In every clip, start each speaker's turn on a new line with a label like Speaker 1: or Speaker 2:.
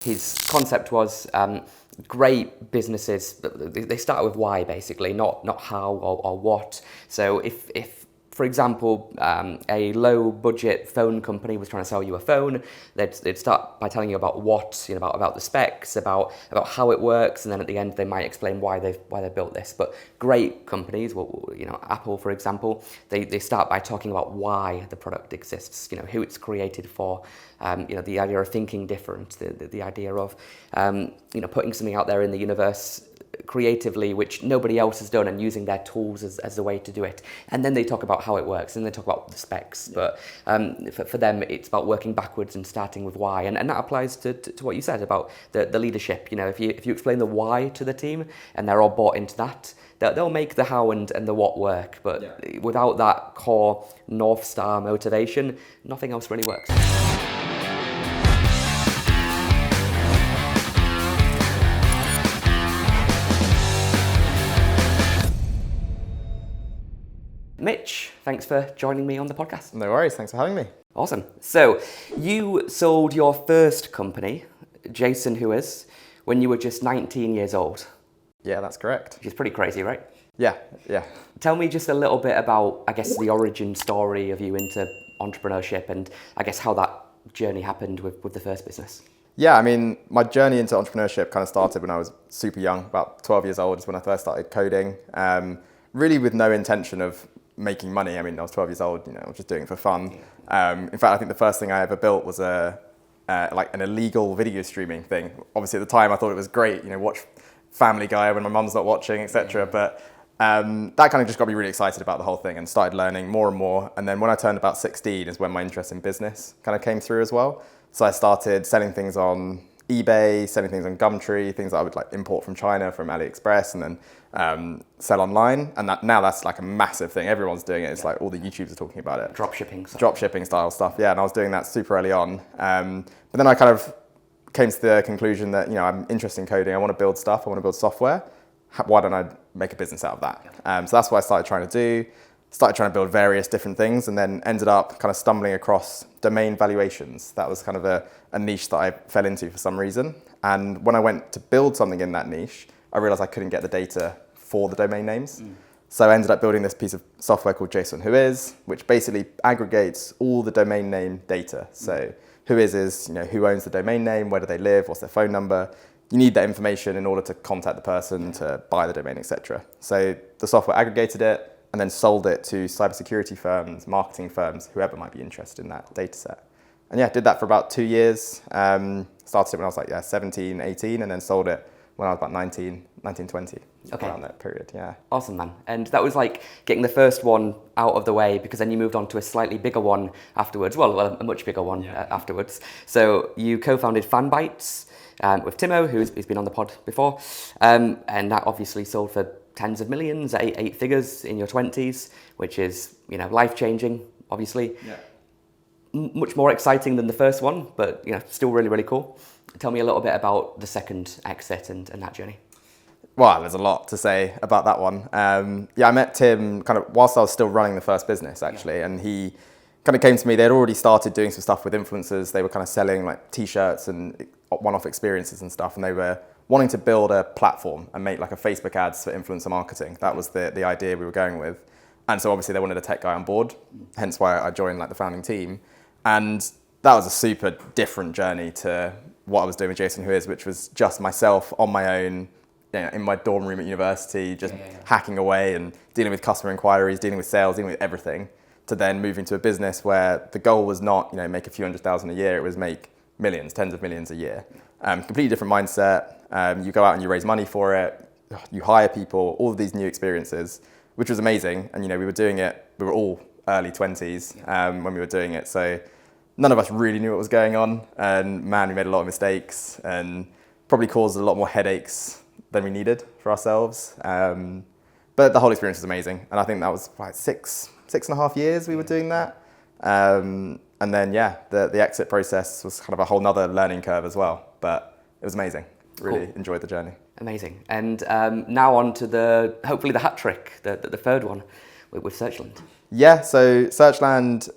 Speaker 1: His concept was great businesses, they start with why basically, not how or what. So if for example, a low budget phone company was trying to sell you a phone, they'd start by telling you about what, about the specs, about how it works, and then at the end they might explain why they built this. But great companies, Apple for example, they start by talking about why the product exists, who it's created for, the idea of thinking different, the idea of putting something out there in the universe creatively which nobody else has done, and using their tools as a way to do it. And then they talk about how it works, and they talk about the specs. But for them, it's about working backwards and starting with why. And that applies to what you said about the leadership. If you explain the why to the team and they're all bought into that, they'll make the how and the what work. But without that core North Star motivation, nothing else really works. Mitch, thanks for joining me on the podcast.
Speaker 2: No worries, thanks for having me.
Speaker 1: Awesome. So, you sold your first company, Jason Who Is, when you were just 19 years old.
Speaker 2: Yeah, that's correct.
Speaker 1: Which is pretty crazy, right?
Speaker 2: Yeah.
Speaker 1: Tell me just a little bit about, I guess, the origin story of you into entrepreneurship, and I guess how that journey happened with the first business.
Speaker 2: Yeah, I mean, my journey into entrepreneurship kind of started when I was super young, about 12 years old is when I first started coding, really with no intention of making money. I mean, I was 12 years old, I was just doing it for fun. In fact, I think the first thing I ever built was like an illegal video streaming thing. Obviously at the time I thought it was great, watch Family Guy when my mum's not watching, etc. But that kind of just got me really excited about the whole thing and started learning more and more. And then when I turned about 16 is when my interest in business kind of came through as well. So I started selling things on eBay, selling things on Gumtree, things that I would like import from China, from AliExpress, and then sell online. And now that's like a massive thing. Everyone's doing it. It's like all the YouTubers are talking about it. Dropshipping style stuff. Yeah, and I was doing that super early on. But then I kind of came to the conclusion that, I'm interested in coding. I want to build stuff. I want to build software. Why don't I make a business out of that? So that's what I started trying to do. Started trying to build various different things, and then ended up kind of stumbling across domain valuations. That was kind of a niche that I fell into for some reason. And when I went to build something in that niche, I realized I couldn't get the data for the domain names. So I ended up building this piece of software called Jason Who Is, which basically aggregates all the domain name data. So who is who owns the domain name, where do they live, what's their phone number. You need that information in order to contact the person, to buy the domain, etc. So the software aggregated it and then sold it to cybersecurity firms, marketing firms, whoever might be interested in that data set. And yeah, did that for about 2 years. Started it when I was like 17, 18, and then sold it when I was about 19, 20, around that period, yeah.
Speaker 1: Awesome, man. And that was like getting the first one out of the way, because then you moved on to a slightly bigger one afterwards, well a much bigger one afterwards. So you co-founded Fanbytes with Timo, who's been on the pod before, and that obviously sold for tens of millions, eight figures in your 20s, which is, life-changing, obviously.
Speaker 2: Yeah.
Speaker 1: Much more exciting than the first one, but, still really, really cool. Tell me a little bit about the second exit and that journey.
Speaker 2: Well, there's a lot to say about that one. I met Tim kind of whilst I was still running the first business, actually, and he kind of came to me. They'd already started doing some stuff with influencers. They were kind of selling like T-shirts and one-off experiences and stuff, and they were wanting to build a platform and make like a Facebook ads for influencer marketing. That was the idea we were going with. And so obviously they wanted a tech guy on board, hence why I joined like the founding team. And that was a super different journey to what I was doing with Jason Who Is, which was just myself on my own, in my dorm room at university, just hacking away and dealing with customer inquiries, dealing with sales, dealing with everything, to then moving to a business where the goal was not, make a few $100,000 a year, it was make millions, tens of millions a year. Completely different mindset. You go out and you raise money for it, you hire people, all of these new experiences, which was amazing. And we were doing it, we were all early 20s when we were doing it. So none of us really knew what was going on. And man, we made a lot of mistakes and probably caused a lot more headaches than we needed for ourselves. But the whole experience was amazing. And I think that was like six and a half years we were doing that. And then, the exit process was kind of a whole nother learning curve as well. But it was amazing. Really enjoyed the journey.
Speaker 1: Amazing. And now on to hopefully the hat trick, the third one with Searchland.
Speaker 2: Yeah, so Searchland,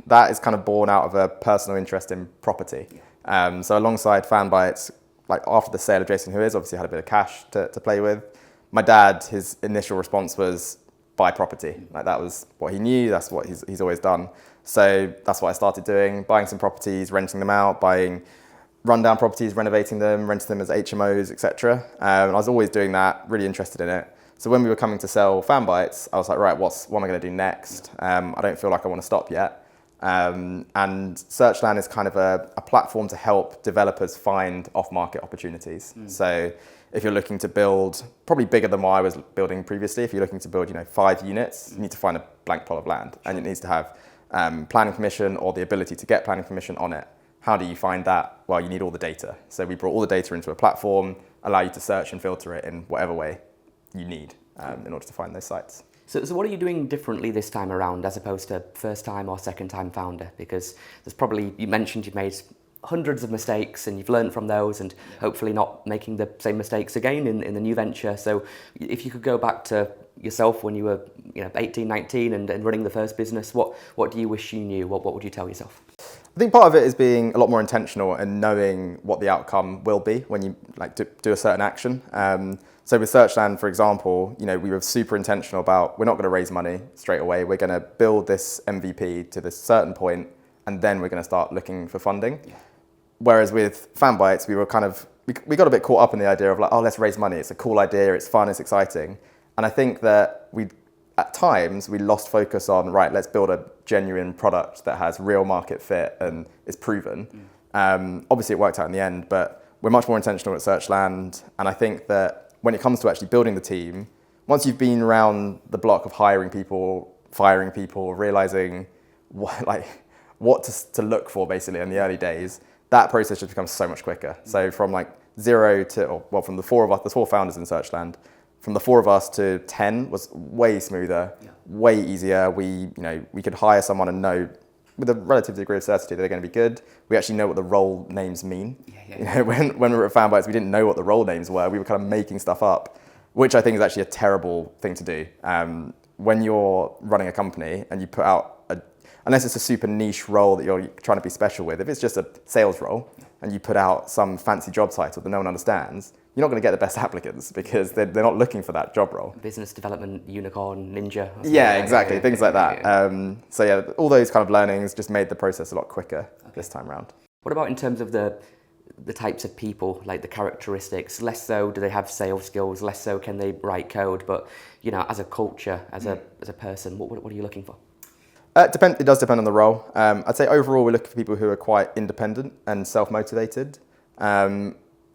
Speaker 2: that is kind of born out of a personal interest in property. So alongside Fanbytes, like after the sale of Jason Who Is, obviously I had a bit of cash to play with. My dad, his initial response was buy property. Like that was what he knew, that's what he's always done. So that's what I started doing, buying some properties, renting them out, buying rundown properties, renovating them, renting them as HMOs, etc. And I was always doing that, really interested in it. So when we were coming to sell Fanbytes, I was like, right, what am I going to do next? I don't feel like I want to stop yet. And Searchland is kind of a platform to help developers find off-market opportunities. So if you're looking to build, probably bigger than what I was building previously, if you're looking to build 5 units, you need to find a blank plot of land, and it needs to have planning permission or the ability to get planning permission on it. How do you find that? Well, you need all the data. So we brought all the data into a platform, allow you to search and filter it in whatever way you need in order to find those sites.
Speaker 1: So what are you doing differently this time around as opposed to first time or second time founder? Because there's probably, you mentioned you've made hundreds of mistakes and you've learned from those and hopefully not making the same mistakes again in the new venture. So if you could go back to yourself when you were 18, 19 and running the first business, what do you wish you knew? What would you tell yourself?
Speaker 2: I think part of it is being a lot more intentional and knowing what the outcome will be when you do a certain action. So with Searchland, for example, we were super intentional about we're not going to raise money straight away. We're going to build this MVP to this certain point, and then we're going to start looking for funding. Yeah. Whereas with Fanbytes, we got a bit caught up in the idea of like, oh, let's raise money. It's a cool idea. It's fun. It's exciting. And I think that at times we lost focus on, right, let's build a genuine product that has real market fit and is proven. Obviously it worked out in the end, but we're much more intentional at Searchland. And I think that when it comes to actually building the team, once you've been around the block of hiring people, firing people, realizing what to look for basically in the early days, that process just becomes so much quicker. So from zero to, from the 4 of us, the 4 founders in Searchland, from the 4 of us to 10 was way smoother, way easier. We could hire someone and know with a relative degree of certainty that they're going to be good. We actually know what the role names mean. When we were at Fanbytes, we didn't know what the role names were. We were kind of making stuff up, which I think is actually a terrible thing to do. When you're running a company and you put out, unless it's a super niche role that you're trying to be special with, if it's just a sales role and you put out some fancy job title that no one understands, you're not going to get the best applicants because they're not looking for that job role.
Speaker 1: Business development, unicorn, ninja.
Speaker 2: Yeah, exactly, things like that. All those kind of learnings just made the process a lot quicker this time around.
Speaker 1: What about in terms of the types of people, like the characteristics? Less so do they have sales skills, less so can they write code, but as a culture, as a person, what are you looking for?
Speaker 2: It does depend on the role. I'd say overall we're looking for people who are quite independent and self-motivated.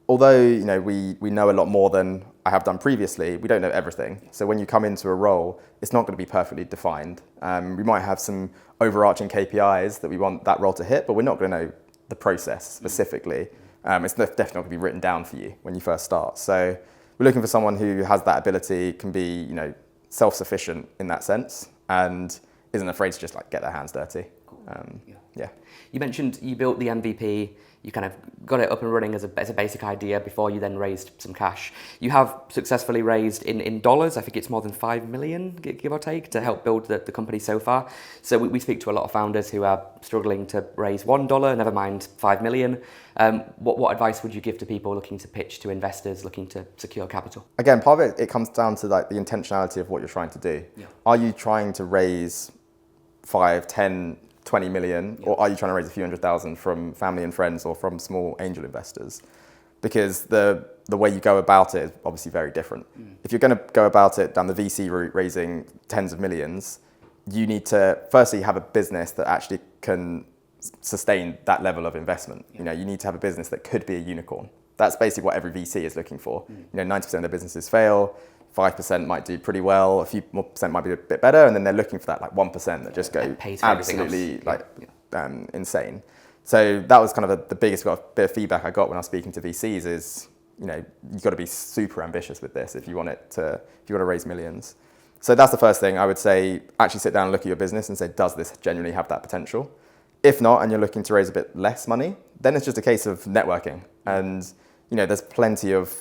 Speaker 2: Although we know a lot more than I have done previously, we don't know everything. So when you come into a role, it's not going to be perfectly defined. We might have some overarching KPIs that we want that role to hit, but we're not going to know the process specifically. It's definitely not going to be written down for you when you first start. So we're looking for someone who has that ability, can be self-sufficient in that sense, and isn't afraid to just get their hands dirty. Yeah.
Speaker 1: You mentioned you built the MVP. You kind of got it up and running as a basic idea before you then raised some cash. You have successfully raised in dollars, I think it's more than 5 million, give or take, to help build the company so far. So we speak to a lot of founders who are struggling to raise $1, never mind 5 million. What advice would you give to people looking to pitch to investors, looking to secure capital?
Speaker 2: Again, part of it comes down to the intentionality of what you're trying to do. Yeah. Are you trying to raise 5, 10, 20 million, or are you trying to raise a few $100,000 from family and friends or from small angel investors? Because the way you go about it is obviously very different. If you're going to go about it down the VC route, raising tens of millions, you need to firstly have a business that actually can sustain that level of investment. You need to have a business that could be a unicorn. That's basically what every VC is looking for. 90% of their businesses fail. 5% might do pretty well, a few more percent might be a bit better, and then they're looking for that 1% that just go absolutely insane. So that was kind of the biggest bit of feedback I got when I was speaking to VCs is, you've got to be super ambitious with this if you want to raise millions. So that's the first thing I would say, actually sit down and look at your business and say, does this genuinely have that potential? If not, and you're looking to raise a bit less money, then it's just a case of networking. And, there's plenty of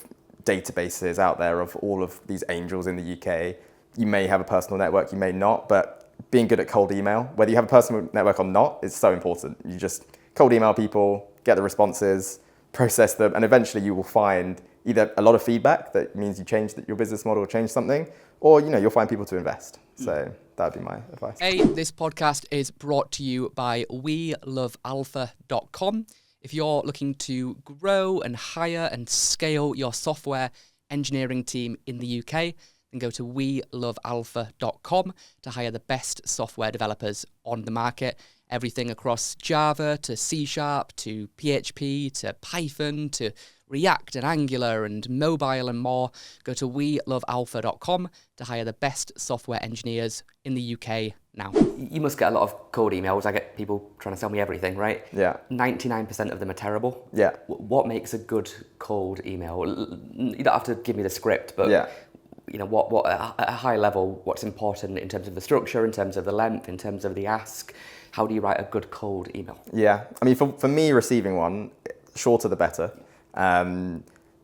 Speaker 2: databases out there of all of these angels in the UK. You may have a personal network, you may not, but being good at cold email, whether you have a personal network or not, is so important. You just cold email people, get the responses, process them, and eventually you will find either a lot of feedback that means you change your business model or change something, or you'll find people to invest. So that would be my advice.
Speaker 3: Hey, this podcast is brought to you by welovealpha.com. If you're looking to grow and hire and scale your software engineering team in the UK, then go to welovealpha.com to hire the best software developers on the market. Everything across Java to C# to PHP to Python to React and Angular and mobile and more. Go to welovealpha.com to hire the best software engineers in the UK now.
Speaker 1: You must get a lot of cold emails. I get people trying to sell me everything, right?
Speaker 2: Yeah.
Speaker 1: 99% of them are terrible.
Speaker 2: Yeah.
Speaker 1: What makes a good cold email? You don't have to give me the script, but what at a high level, what's important in terms of the structure, in terms of the length, in terms of the ask? How do you write a good cold email? Yeah,
Speaker 2: I mean, for me, receiving one, shorter the better.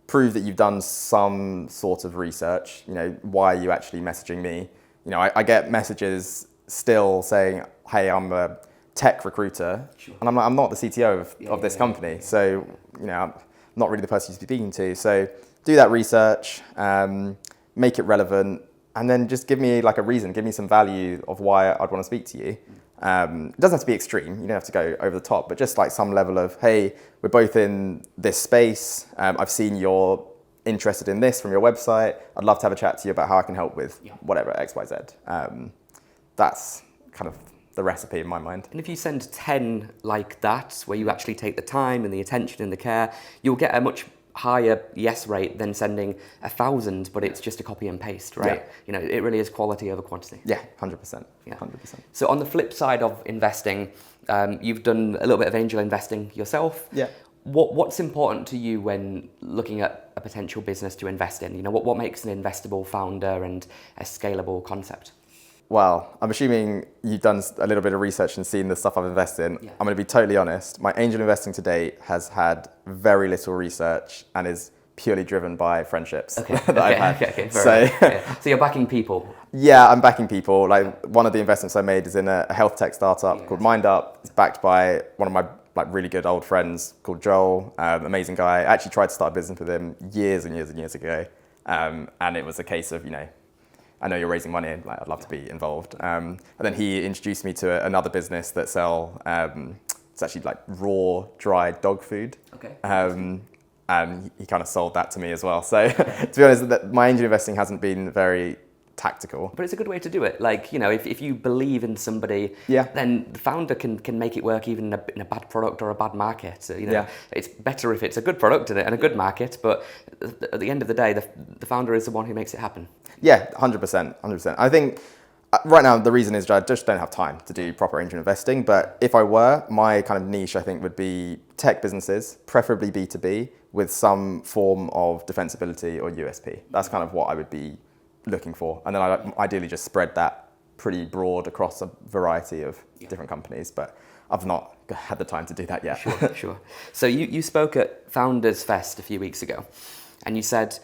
Speaker 2: Prove that you've done some sort of research. Why are you actually messaging me? I get messages still saying, hey, I'm a tech recruiter. Sure. And I'm not the CTO of this company. So, I'm not really the person you're speaking to. So do that research, make it relevant, and then just give me like a reason, give me some value of why I'd want to speak to you. It doesn't have to be extreme, you don't have to go over the top, but just like some level of, hey, we're both in this space, I've seen you're interested in this from your website, I'd love to have a chat to you about how I can help with whatever, XYZ. That's kind of the recipe in my mind.
Speaker 1: And if you send 10 like that, where you actually take the time and the attention and the care, you'll get a much higher yes rate than sending 1,000, but it's just a copy and paste, right? It really is quality over quantity.
Speaker 2: Yeah, 100%. Yeah, 100%.
Speaker 1: So on the flip side of investing, you've done a little bit of angel investing yourself.
Speaker 2: Yeah.
Speaker 1: What's important to you when looking at a potential business to invest in? What makes an investable founder and a scalable concept?
Speaker 2: Well, I'm assuming you've done a little bit of research and seen the stuff I've invested in. Yeah. I'm going to be totally honest. My angel investing to date has had very little research and is purely driven by friendships that I've had.
Speaker 1: Okay, so you're backing people?
Speaker 2: Yeah, I'm backing people. Like one of the investments I made is in a health tech startup called MindUp. It's backed by one of my really good old friends called Joel, amazing guy. I actually tried to start a business with him years and years and years ago. And it was a case of, I know you're raising money, and I'd love to be involved. And then he introduced me to another business that sell, it's actually like raw, dried dog food.
Speaker 1: Okay.
Speaker 2: And he kind of sold that to me as well. So to be honest, my angel investing hasn't been very tactical.
Speaker 1: But it's a good way to do it. Like, if you believe in somebody, then the founder can make it work even in a bad product or a bad market. So, it's better if it's a good product and a good market, but at the end of the day, the founder is the one who makes it happen.
Speaker 2: Yeah, 100%. I think right now the reason is I just don't have time to do proper angel investing, but if I were, my kind of niche I think would be tech businesses, preferably B2B, with some form of defensibility or USP. That's kind of what I would be looking for. And then I ideally just spread that pretty broad across a variety of different companies, but I've not had the time to do that yet.
Speaker 1: Sure. So you spoke at Founders Fest a few weeks ago, and you said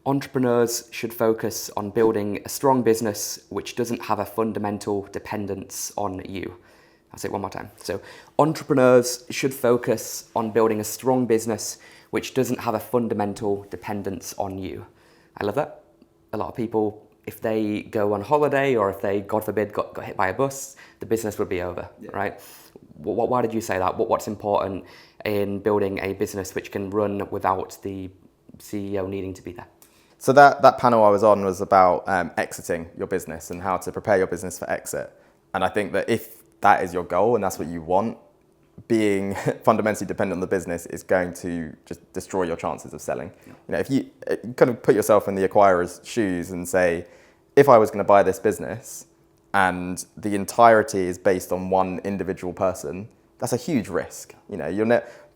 Speaker 1: entrepreneurs should focus on building a strong business which doesn't have a fundamental dependence on you. I'll say it one more time. So entrepreneurs should focus on building a strong business which doesn't have a fundamental dependence on you. I love that. A lot of people, if they go on holiday or if they, God forbid, got hit by a bus, the business would be over, right? Why did you say that? What's important in building a business which can run without the CEO needing to be there?
Speaker 2: So that panel I was on was about exiting your business and how to prepare your business for exit. And I think that if that is your goal and that's what you want, being fundamentally dependent on the business is going to just destroy your chances of selling. If you kind of put yourself in the acquirer's shoes and say, if I was going to buy this business and the entirety is based on one individual person, that's a huge risk.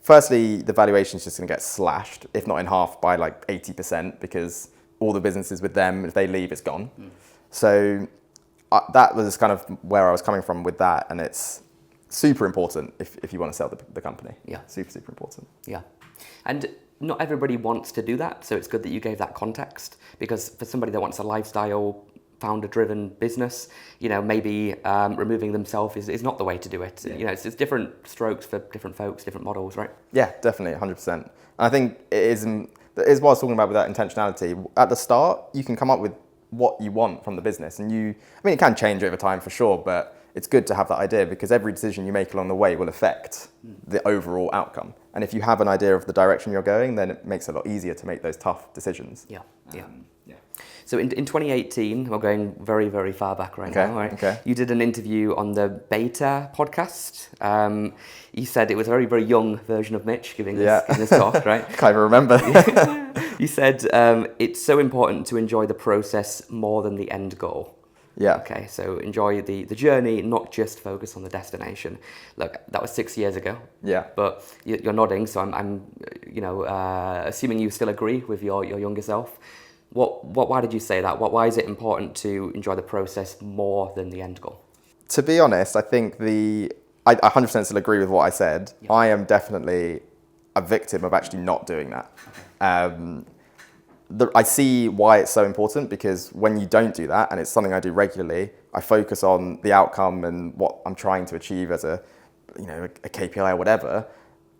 Speaker 2: Firstly, the valuation is just going to get slashed, if not in half, by like 80%, because all the businesses with them, if they leave, it's gone. So that was kind of where I was coming from with that, and it's super important if you want to sell the company.
Speaker 1: Yeah.
Speaker 2: Super important.
Speaker 1: Yeah. And not everybody wants to do that, so it's good that you gave that context, because for somebody that wants a lifestyle founder-driven business, maybe removing themselves is not the way to do it.
Speaker 2: Yeah.
Speaker 1: It's different strokes for different folks, different models, right?
Speaker 2: Yeah, definitely, 100%. And I think it is what I was talking about with that intentionality. At the start, you can come up with what you want from the business, and it can change over time for sure, but it's good to have that idea because every decision you make along the way will affect the overall outcome. And if you have an idea of the direction you're going, then it makes it a lot easier to make those tough decisions.
Speaker 1: Yeah. So in 2018, we're going very, very far back now, right?
Speaker 2: Okay.
Speaker 1: You did an interview on the Beta podcast. You said it was a very, very young version of Mitch giving this talk, right?
Speaker 2: Can't even remember.
Speaker 1: You said it's so important to enjoy the process more than the end goal.
Speaker 2: Yeah.
Speaker 1: Okay, so enjoy the journey, not just focus on the destination. Look, that was 6 years ago.
Speaker 2: Yeah.
Speaker 1: But you're nodding, so I'm assuming you still agree with your younger self. Why did you say that? Why is it important to enjoy the process more than the end goal?
Speaker 2: To be honest, I think I 100% still agree with what I said. Yeah. I am definitely a victim of actually not doing that. Okay. I see why it's so important because when you don't do that, and it's something I do regularly, I focus on the outcome and what I'm trying to achieve as a KPI or whatever,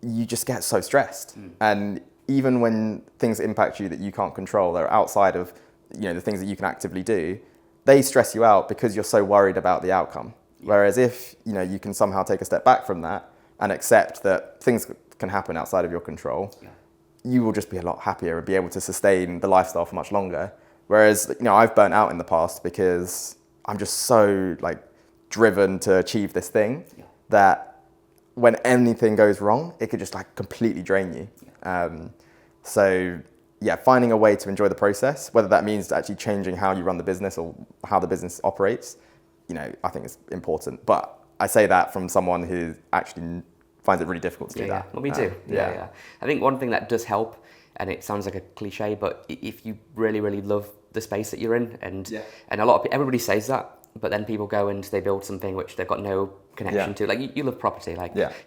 Speaker 2: you just get so stressed. And even when things impact you that you can't control, they're outside of the things that you can actively do, they stress you out because you're so worried about the outcome. Yeah. Whereas if you can somehow take a step back from that and accept that things can happen outside of your control, you will just be a lot happier and be able to sustain the lifestyle for much longer. Whereas I've burnt out in the past because I'm just so driven to achieve this thing that when anything goes wrong, it could just completely drain you. So finding a way to enjoy the process, whether that means actually changing how you run the business or how the business operates, I think it's important. But I say that from someone who actually finds it really difficult to do that.
Speaker 1: Well, me too. Yeah. I think one thing that does help, and it sounds like a cliche, but if you really, really love the space that you're in, and a lot of everybody says that, but then people go and they build something which they've got no connection to. Like you love property,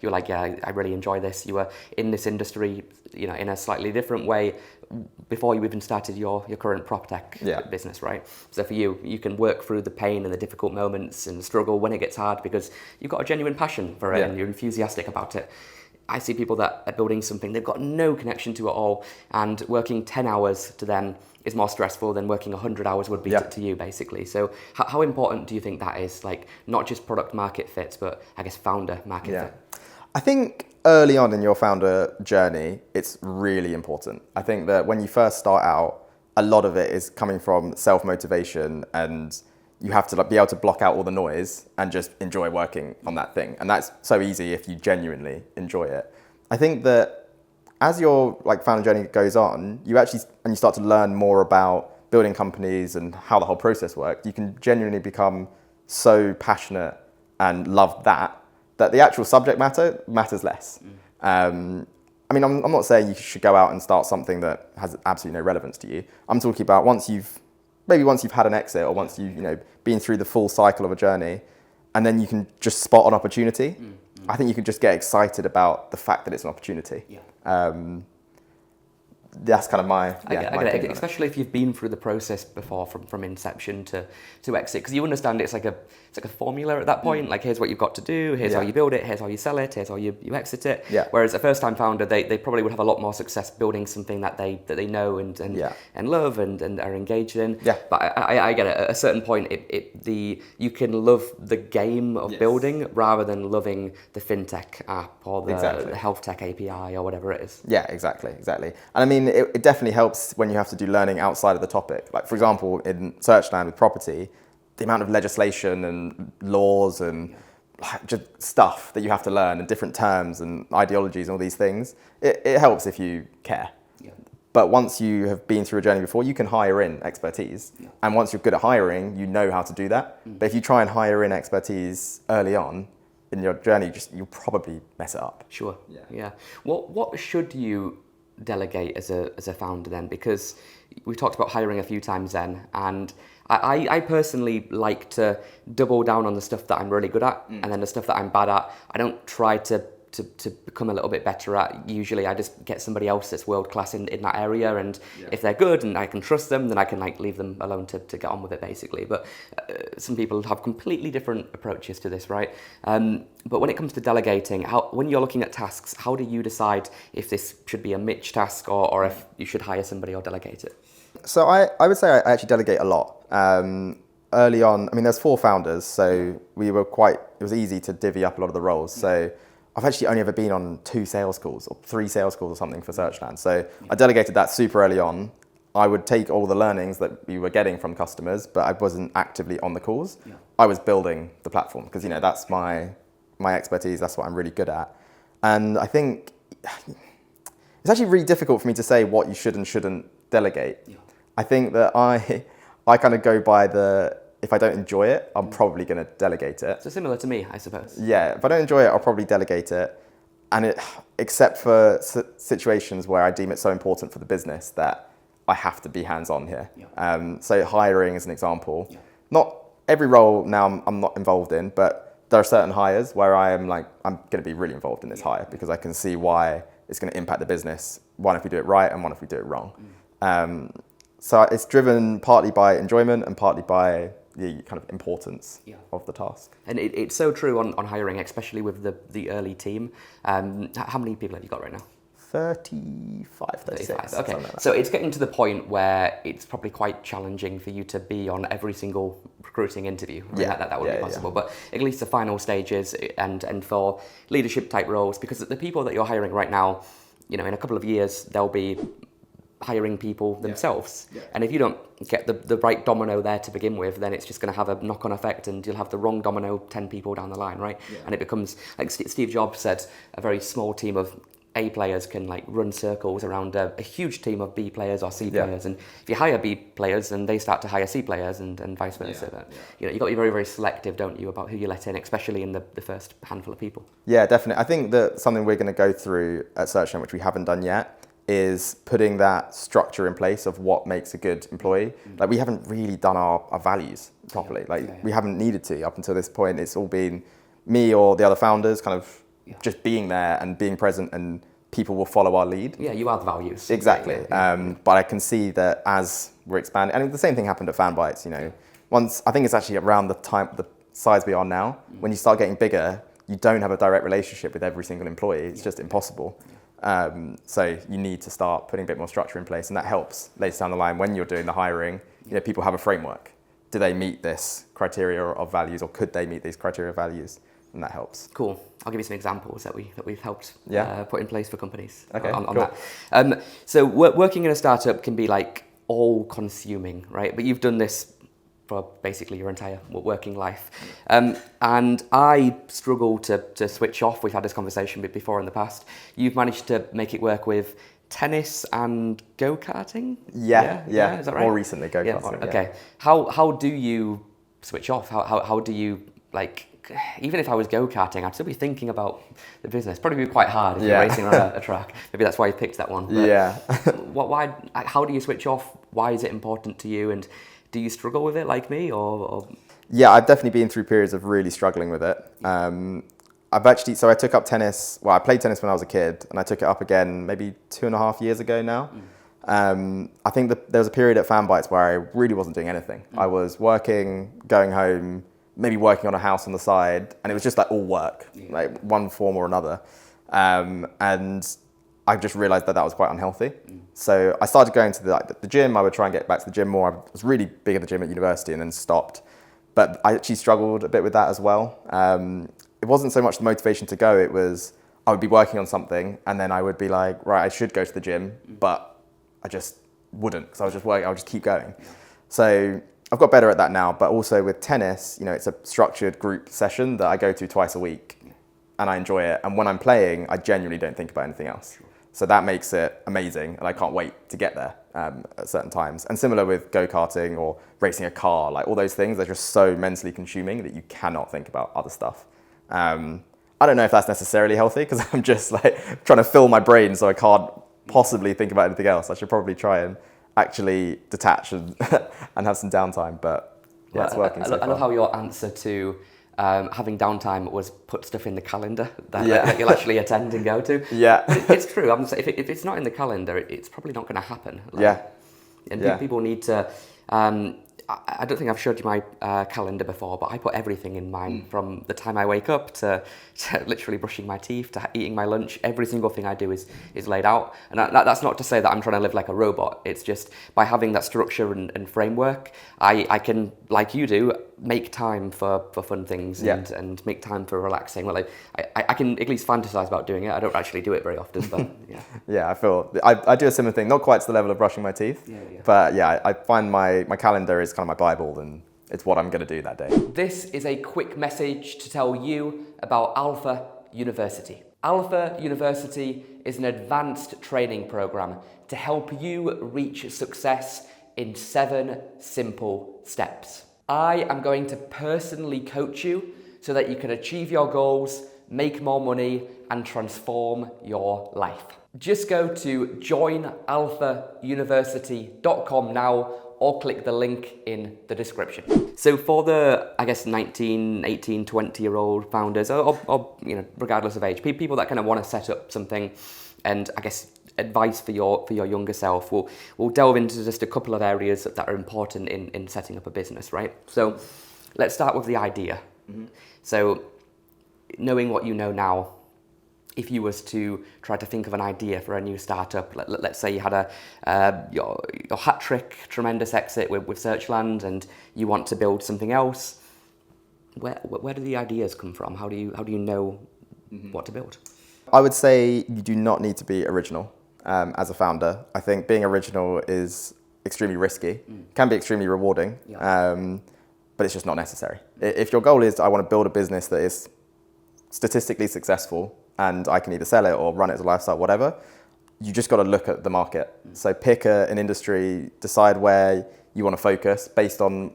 Speaker 1: you're like, I really enjoy this. You were in this industry, in a slightly different way before you even started your current prop tech business, right? So for you can work through the pain and the difficult moments and struggle when it gets hard because you've got a genuine passion for it and you're enthusiastic about it. I see people that are building something they've got no connection to at all, and working 10 hours to them is more stressful than working 100 hours would be to you, basically. So how important do you think that is? Not just product market fits, but I guess founder market fit?
Speaker 2: I think early on in your founder journey, it's really important. I think that when you first start out, a lot of it is coming from self-motivation, and you have to be able to block out all the noise and just enjoy working on that thing. And that's so easy if you genuinely enjoy it. I think that as your founder journey goes on, you start to learn more about building companies and how the whole process works. You can genuinely become so passionate and love that the actual subject matter matters less. I'm not saying you should go out and start something that has absolutely no relevance to you. I'm talking about once you've had an exit, or once you've been through the full cycle of a journey, and then you can just spot an opportunity. I think you can just get excited about the fact that it's an opportunity. That's kind of my
Speaker 1: I get it. Especially if you've been through the process before, from inception to exit, because you understand it's like a formula at that point. Here's what you've got to do, here's how you build it, here's how you sell it, here's how you exit it. Whereas a first time founder, they probably would have a lot more success building something that they know and love and are engaged in. But I get it. At a certain point, you can love the game of building rather than loving the fintech app or the health tech API or whatever it is.
Speaker 2: Yeah, exactly. And it definitely helps when you have to do learning outside of the topic. For example, in Searchland with property, the amount of legislation and laws and just stuff that you have to learn and different terms and ideologies and all these things, it helps if you care. But once you have been through a journey before, you can hire in expertise. And once you're good at hiring, you know how to do that. But if you try and hire in expertise early on in your journey, you'll probably mess it up.
Speaker 1: Sure. Yeah. What should you delegate as a founder then? Because we've talked about hiring a few times then, and I personally like to double down on the stuff that I'm really good at, and then the stuff that I'm bad at, I don't try to to become a little bit better at, usually I just get somebody else that's world class in that area, and if they're good and I can trust them, then I can like leave them alone to get on with it basically. But some people have completely different approaches to this, right? But when it comes to delegating, when you're looking at tasks, how do you decide if this should be a Mitch task or if you should hire somebody or delegate it?
Speaker 2: So I would say I actually delegate a lot. Early on, I mean, there's 4 founders, so it was easy to divvy up a lot of the roles. So I've actually only ever been on 2 sales calls or 3 sales calls or something for Searchland. So I delegated that super early on. I would take all the learnings that we were getting from customers, but I wasn't actively on the calls. I was building the platform because, that's my expertise. That's what I'm really good at. And I think it's actually really difficult for me to say what you should and shouldn't delegate. I think that I kind of go by if I don't enjoy it, I'm probably going to delegate it.
Speaker 1: So similar to me, I suppose.
Speaker 2: Yeah, if I don't enjoy it, I'll probably delegate it. And except for situations where I deem it so important for the business that I have to be hands-on here. So hiring is an example. Not every role now I'm not involved in, but there are certain hires where I'm going to be really involved in this hire because I can see why it's going to impact the business. One, if we do it right, and one, if we do it wrong. So it's driven partly by enjoyment and partly by the kind of importance of the task.
Speaker 1: And it's so true on hiring, especially with the early team. How many people have you got right now?
Speaker 2: 35, 36.
Speaker 1: Okay,
Speaker 2: like
Speaker 1: so it's getting to the point where it's probably quite challenging for you to be on every single recruiting interview. I mean, that would be possible, but at least the final stages and for leadership type roles, because the people that you're hiring right now, in a couple of years, they'll be hiring people themselves. And if you don't get the right domino there to begin with, then it's just going to have a knock-on effect and you'll have the wrong domino 10 people down the line, right? And it becomes, like Steve Jobs said, a very small team of A players can run circles around a huge team of B players or C players. And if you hire B players, then they start to hire C players and vice versa. You've got to be very, very selective, don't you, about who you let in, especially in the first handful of people. Yeah,
Speaker 2: definitely. I think that something we're going to go through at Searchland, which we haven't done yet, is putting that structure in place of what makes a good employee. We haven't really done our values properly. We haven't needed to up until this point. It's all been me or the other founders kind of just being there and being present, and people will follow our lead.
Speaker 1: Yeah, you are the values.
Speaker 2: Exactly. But I can see that as we're expanding, and the same thing happened at Fanbytes, once, I think it's actually around the size we are now, when you start getting bigger, you don't have a direct relationship with every single employee. It's just impossible. So you need to start putting a bit more structure in place, and that helps later down the line when you're doing the hiring. People have a framework. Do they meet this criteria of values, or could they meet these criteria of values? And that helps.
Speaker 1: Cool. I'll give you some examples that we've helped put in place for companies on
Speaker 2: cool.
Speaker 1: that. So working in a startup can be all-consuming, right? But you've done this for basically your entire working life. And I struggle to switch off. We've had this conversation before in the past. You've managed to make it work with tennis and go-karting?
Speaker 2: Yeah.
Speaker 1: Is that right?
Speaker 2: More recently, go-karting.
Speaker 1: Okay. How do you switch off? How do you, even if I was go-karting, I'd still be thinking about the business. Probably be quite hard if you're racing around a track. Maybe that's why you picked that one. But why? How do you switch off? Why is it important to you? And do you struggle with it like me, or? Yeah,
Speaker 2: I've definitely been through periods of really struggling with it. I took up tennis. Well, I played tennis when I was a kid, and I took it up again maybe 2.5 years ago now. I think there was a period at Fanbytes where I really wasn't doing anything. I was working, going home, maybe working on a house on the side, and it was just all work, one form or another. And I just realized that was quite unhealthy. So I started going to the gym. I would try and get back to the gym more. I was really big at the gym at university and then stopped. But I actually struggled a bit with that as well. It wasn't so much the motivation to go, it was I would be working on something and then I would be like, right, I should go to the gym, but I just wouldn't because I was just working, I would just keep going. So I've got better at that now, but also with tennis, it's a structured group session that I go to twice a week and I enjoy it. And when I'm playing, I genuinely don't think about anything else. So that makes it amazing, and I can't wait to get there at certain times. And similar with go-karting or racing a car, all those things, they're just so mentally consuming that you cannot think about other stuff. I don't know if that's necessarily healthy, because I'm just trying to fill my brain so I can't possibly think about anything else. I should probably try and actually detach and have some downtime, but it's working so far.
Speaker 1: I love how your answer to having downtime was put stuff in the calendar that you'll actually attend and go to.
Speaker 2: Yeah.
Speaker 1: But it's true. I'm saying if it's not in the calendar, it's probably not going to happen. And people need to. I don't think I've showed you my calendar before, but I put everything in mine from the time I wake up to literally brushing my teeth to eating my lunch. Every single thing I do is laid out. And that's not to say that I'm trying to live like a robot. It's just by having that structure and framework, I can, like you do, make time for fun things and make time for relaxing. Well, I can at least fantasize about doing it. I don't actually do it very often, but yeah.
Speaker 2: Yeah, I feel I do a similar thing, not quite to the level of brushing my teeth, but yeah, I find my calendar is kind of my Bible, and it's what I'm going to do that day.
Speaker 1: This is a quick message to tell you about Alpha University. Alpha University is an advanced training program to help you reach success in 7 simple steps. I am going to personally coach you so that you can achieve your goals, make more money, and transform your life. Just go to joinalphauniversity.com now, or click the link in the description. So for the, I guess, 19, 18, 20-year-old founders, or regardless of age, people that kind of want to set up something, and I guess advice for your younger self, we'll delve into just a couple of areas that are important in setting up a business, right? So let's start with the idea. So knowing what you know now, if you was to try to think of an idea for a new startup, let's say you had your hat trick, tremendous exit with Searchland, and you want to build something else, where do the ideas come from? How do you know what to build?
Speaker 2: I would say you do not need to be original as a founder. I think being original is extremely risky, can be extremely rewarding, but it's just not necessary. If your goal is, I want to build a business that is statistically successful, and I can either sell it or run it as a lifestyle, whatever, you just got to look at the market. So pick an industry, decide where you want to focus based on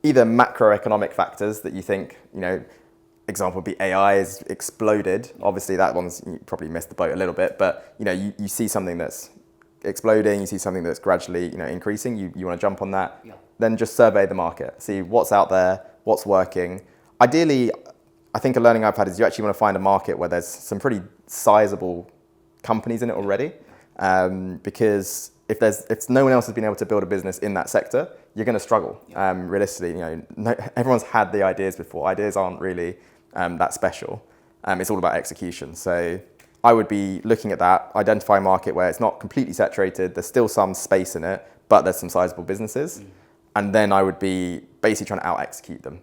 Speaker 2: either macroeconomic factors that you think, example would be AI has exploded. Obviously that one's, you probably missed the boat a little bit, but you see something that's exploding, you see something that's gradually increasing, you want to jump on that, then just survey the market, see what's out there, what's working. Ideally, I think a learning I've had is you actually want to find a market where there's some pretty sizable companies in it already, because if no one else has been able to build a business in that sector, you're going to struggle. Realistically, everyone's had the ideas before. Ideas aren't really that special. It's all about execution. So I would be looking at that, identify a market where it's not completely saturated, there's still some space in it, but there's some sizable businesses. And then I would be basically trying to out-execute them.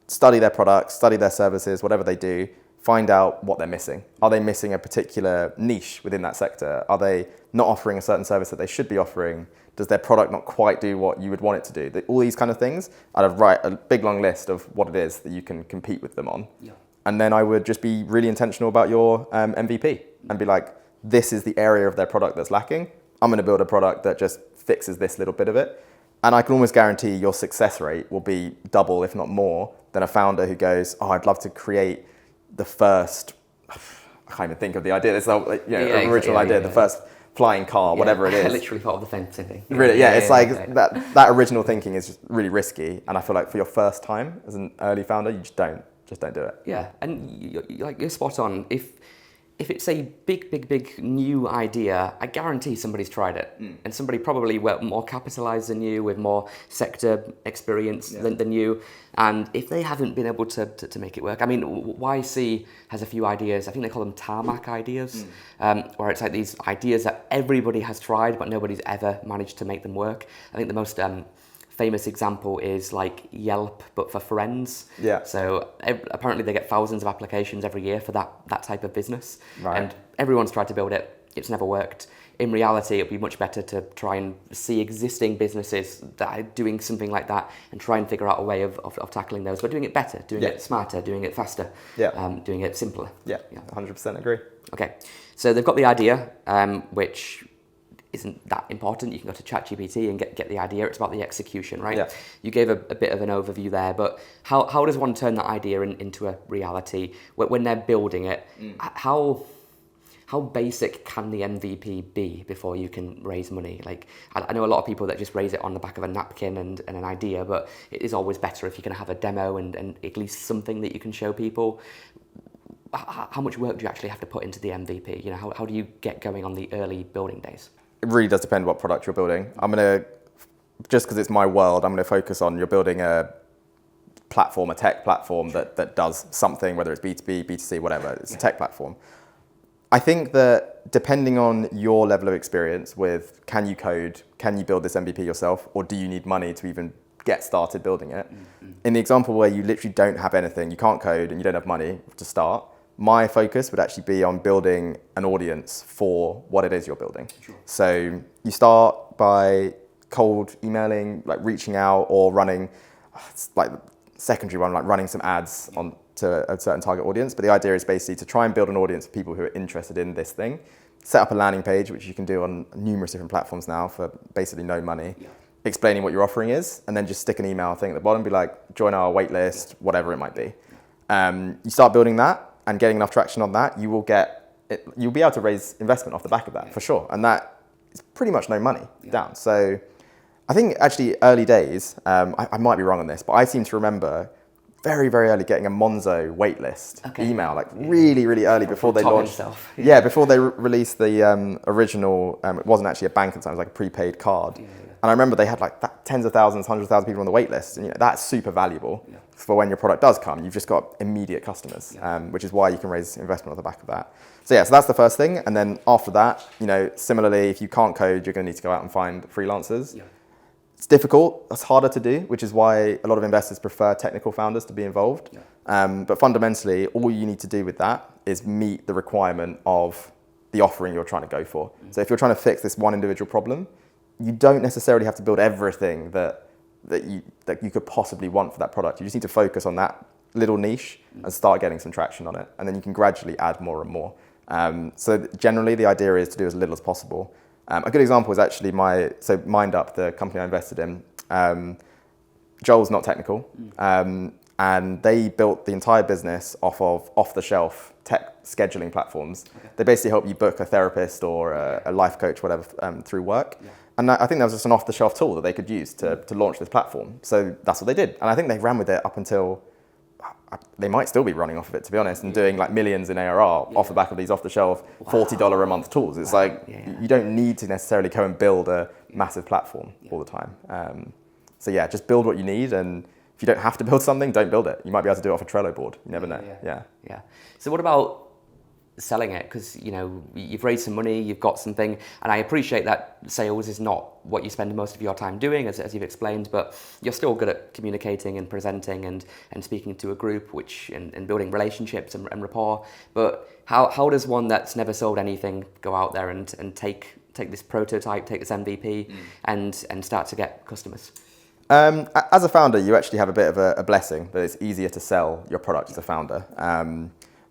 Speaker 2: Study their products, study their services, whatever they do, find out what they're missing. Are they missing a particular niche within that sector? Are they not offering a certain service that they should be offering? Does their product not quite do what you would want it to do? All these kind of things, I'd write a big long list of what it is that you can compete with them on. And then I would just be really intentional about your MVP and be like, this is the area of their product that's lacking. I'm going to build a product that just fixes this little bit of it. And I can almost guarantee your success rate will be double, if not more, than a founder who goes, I'd love to create the first, I can't even think of the idea, this original idea, the first flying car, whatever it is.
Speaker 1: I literally thought of the same thing.
Speaker 2: Really, that original thinking is just really risky. And I feel like for your first time as an early founder, you just don't do it.
Speaker 1: Yeah, and you're spot on. If it's a big new idea, I guarantee somebody's tried it. And somebody probably more capitalized than you, with more sector experience than you. And if they haven't been able to make it work, I mean, YC has a few ideas, I think they call them tarmac ideas, where it's like these ideas that everybody has tried, but nobody's ever managed to make them work. I think the most famous example is like Yelp, but for friends. So apparently they get thousands of applications every year for that type of business. And everyone's tried to build it. It's never worked. In reality, it'd be much better to try and see existing businesses that are doing something like that and try and figure out a way of tackling those, but doing it better, doing it smarter, doing it faster, doing it simpler.
Speaker 2: 100% agree.
Speaker 1: Okay, so they've got the idea, which isn't that important. You can go to ChatGPT and get the idea. It's about the execution, right? You gave a bit of an overview there, but how does one turn that idea into a reality when they're building it? How how basic can the MVP be before you can raise money? Like, I know a lot of people that just raise it on the back of a napkin and an idea, but it is always better if you can have a demo and at least something that you can show people. How much work do you actually have to put into the MVP? You know, how do you get going on the early building days?
Speaker 2: It really does depend what product you're building. Just because it's my world, I'm going to focus on you're building a platform, a tech platform that does something, whether it's B2B, B2C, whatever, it's a tech platform. I think that depending on your level of experience with can you code, can you build this MVP yourself, or do you need money to even get started building it? In the example where you literally don't have anything, you can't code and you don't have money to start, my focus would actually be on building an audience for what it is you're building. Sure. So you start by cold emailing, like reaching out or running, like secondary one, like running some ads on to a certain target audience. But the idea is basically to try and build an audience of people who are interested in this thing, set up a landing page, which you can do on numerous different platforms now for basically no money, explaining what your offering is, and then just stick an email thing at the bottom, be like, join our waitlist, whatever it might be. You start building that and getting enough traction on that, you'll be able to raise investment off the back of that for sure. And that is pretty much no money down. So I think actually early days, I might be wrong on this, but I seem to remember very, very early getting a Monzo waitlist email, like really, really early before they launched. Yeah, before they released the original, it wasn't actually a bank at the time, it was like a prepaid card. And I remember they had like tens of thousands, hundreds of thousands of people on the waitlist. And that's super valuable for when your product does come. You've just got immediate customers, which is why you can raise investment on the back of that. So so that's the first thing. And then after that, similarly, if you can't code, you're going to need to go out and find freelancers. It's difficult, it's harder to do, which is why a lot of investors prefer technical founders to be involved. But fundamentally, all you need to do with that is meet the requirement of the offering you're trying to go for. So if you're trying to fix this one individual problem, you don't necessarily have to build everything that you could possibly want for that product. You just need to focus on that little niche and start getting some traction on it. And then you can gradually add more and more. So generally, the idea is to do as little as possible. A good example is actually MindUp, the company I invested in. Joel's not technical, and they built the entire business off-the-shelf tech scheduling platforms. They basically help you book a therapist or a life coach, whatever, through work. And I think that was just an off-the-shelf tool that they could use to launch this platform. So that's what they did. And I think they ran with it up until, they might still be running off of it, to be honest, and doing like millions in ARR off the back of these off-the-shelf $40 a month tools. It's you don't need to necessarily go and build a massive platform all the time. Just build what you need, and if you don't have to build something, don't build it. You might be able to do it off a Trello board. You never know.
Speaker 1: Yeah. So what about selling it? Because you've raised some money, you've got something, and I appreciate that sales is not what you spend most of your time doing, as you've explained, but you're still good at communicating and presenting and speaking to a group, and building relationships and rapport. But how does one that's never sold anything go out there and take this prototype, take this MVP and start to get customers?
Speaker 2: As a founder, you actually have a bit of a blessing that it's easier to sell your product as a founder.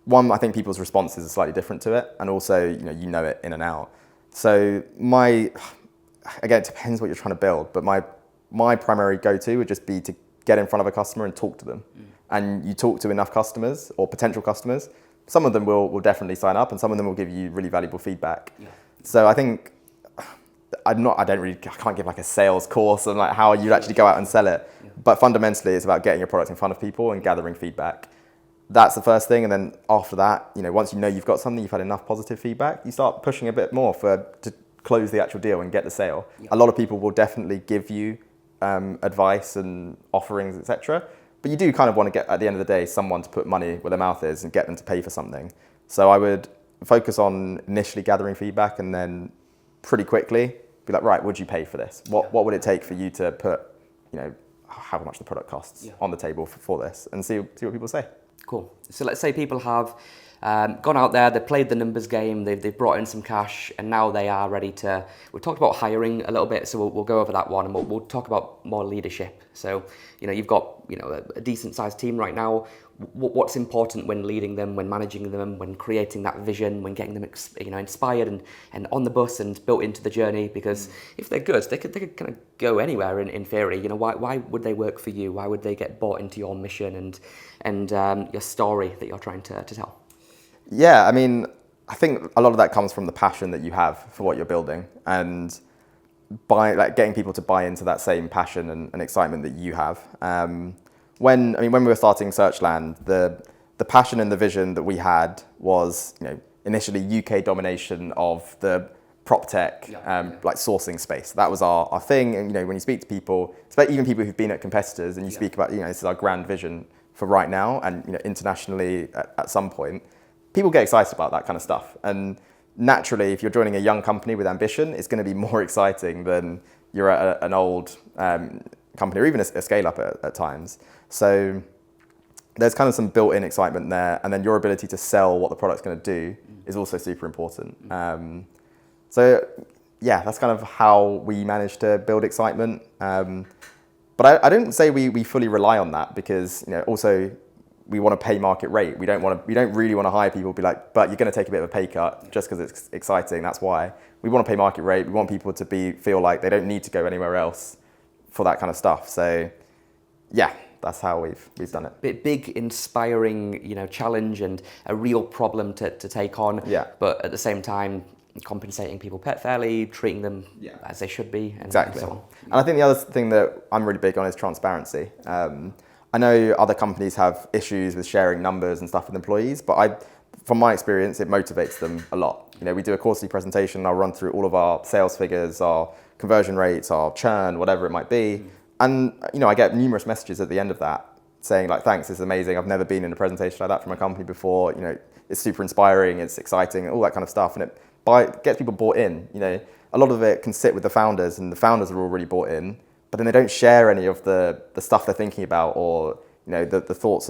Speaker 2: One, I think people's responses are slightly different to it, and also you know it in and out. So again, it depends what you're trying to build, but my primary go-to would just be to get in front of a customer and talk to them. And you talk to enough customers or potential customers, some of them will definitely sign up, and some of them will give you really valuable feedback. So I think I can't give like a sales course on like how you actually go out and sell it, but fundamentally it's about getting your product in front of people and gathering feedback. That's the first thing, and then after that, once you've got something, you've had enough positive feedback, you start pushing a bit more to close the actual deal and get the sale. A lot of people will definitely give you advice and offerings, etc. But you do kind of want to get, at the end of the day, someone to put money where their mouth is and get them to pay for something. So I would focus on initially gathering feedback, and then pretty quickly be like, right, would you pay for this? What would it take for you to put, how much the product costs on the table for this, and see what people say.
Speaker 1: Cool. So let's say people have gone out there, they've played the numbers game, they've brought in some cash, and now they are ready to... We've talked about hiring a little bit, so we'll go over that one, and we'll talk about more leadership. So, you've got a decent-sized team right now. What's important when leading them, when managing them, when creating that vision, when getting them inspired and on the bus and built into the journey? Because if they're good, they could kind of go anywhere in theory. Why would they work for you? Why would they get bought into your mission and your story that you're trying to tell?
Speaker 2: Yeah, I mean, I think a lot of that comes from the passion that you have for what you're building, and getting people to buy into that same passion and excitement that you have. When we were starting Searchland, the passion and the vision that we had was, initially UK domination of the prop tech, like sourcing space. That was our thing. And, when you speak to people, even people who've been at competitors, and you speak about, this is our grand vision for right now and, internationally at some point, people get excited about that kind of stuff. And naturally, if you're joining a young company with ambition, it's going to be more exciting than you're at an old company or even a scale-up at times. So there's kind of some built-in excitement there, and then your ability to sell what the product's going to do is also super important. So yeah, that's kind of how we managed to build excitement. But I don't say we fully rely on that, because also we want to pay market rate. We don't really want to hire people, be like, but you're going to take a bit of a pay cut just because it's exciting. That's why we want to pay market rate. We want people to feel like they don't need to go anywhere else for that kind of stuff. So yeah, that's how we've done it.
Speaker 1: Big, inspiring, challenge and a real problem to take on.
Speaker 2: Yeah.
Speaker 1: But at the same time, compensating people fairly, treating them as they should be, and
Speaker 2: exactly.
Speaker 1: so on.
Speaker 2: And I think the other thing that I'm really big on is transparency. I know other companies have issues with sharing numbers and stuff with employees, but from my experience, it motivates them a lot. We do a quarterly presentation, and I'll run through all of our sales figures, our conversion rates, our churn, whatever it might be. And I get numerous messages at the end of that saying like, thanks, this is amazing. I've never been in a presentation like that from a company before. It's super inspiring, it's exciting, all that kind of stuff. And it gets people bought in. A lot of it can sit with the founders, and the founders are all really bought in, but then they don't share any of the stuff they're thinking about, or the thoughts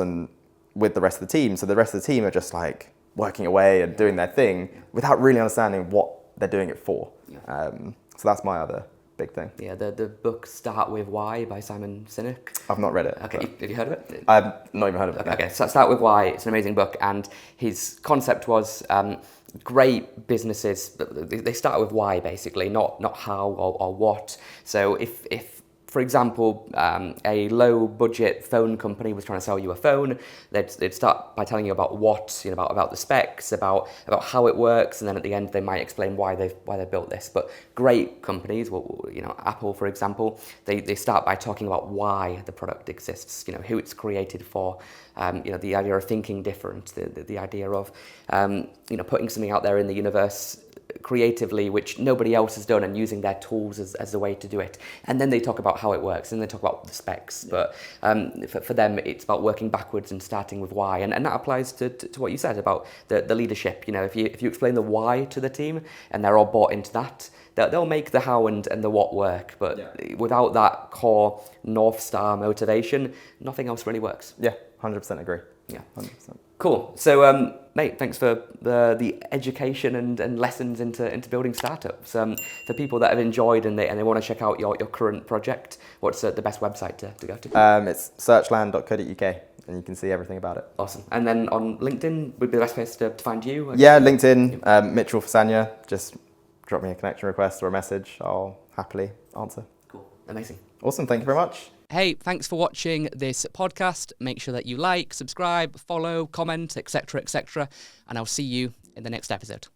Speaker 2: with the rest of the team. So the rest of the team are just like working away and doing their thing without really understanding what they're doing it for. So that's my other big thing.
Speaker 1: Yeah, the book Start With Why by Simon Sinek.
Speaker 2: I've not read it.
Speaker 1: Okay, have you heard of it?
Speaker 2: I've not even heard of it.
Speaker 1: Okay, so Start With Why, it's an amazing book, and his concept was great businesses, they start with why, basically, not how or what. So if for example, a low-budget phone company was trying to sell you a phone, they'd start by telling you about what, about the specs, about how it works, and then at the end they might explain why they built this. But great companies, Apple, for example, they start by talking about why the product exists, who it's created for, the idea of thinking different, the idea of putting something out there in the universe creatively, which nobody else has done, and using their tools as a way to do it. And then they talk about how it works, and they talk about the specs. But for them, it's about working backwards and starting with why. And that applies to what you said about the leadership. If you explain the why to the team, and they're all bought into that, they'll make the how and the what work. But without that core North Star motivation, nothing else really works.
Speaker 2: Yeah, 100% agree.
Speaker 1: Yeah.
Speaker 2: 100%.
Speaker 1: Cool. So, mate, thanks for the education and lessons into building startups. For people that have enjoyed and they want to check out your current project, what's the best website to go to?
Speaker 2: It's searchland.co.uk, and you can see everything about it.
Speaker 1: Awesome. And then on LinkedIn would be the best place to find you?
Speaker 2: Yeah, LinkedIn, Mitchell Fasanya. Just drop me a connection request or a message. I'll happily answer.
Speaker 1: Cool. Amazing.
Speaker 2: Awesome. Thank you very much.
Speaker 3: Hey, thanks for watching this podcast. Make sure that you like, subscribe, follow, comment, etc., etc. And I'll see you in the next episode.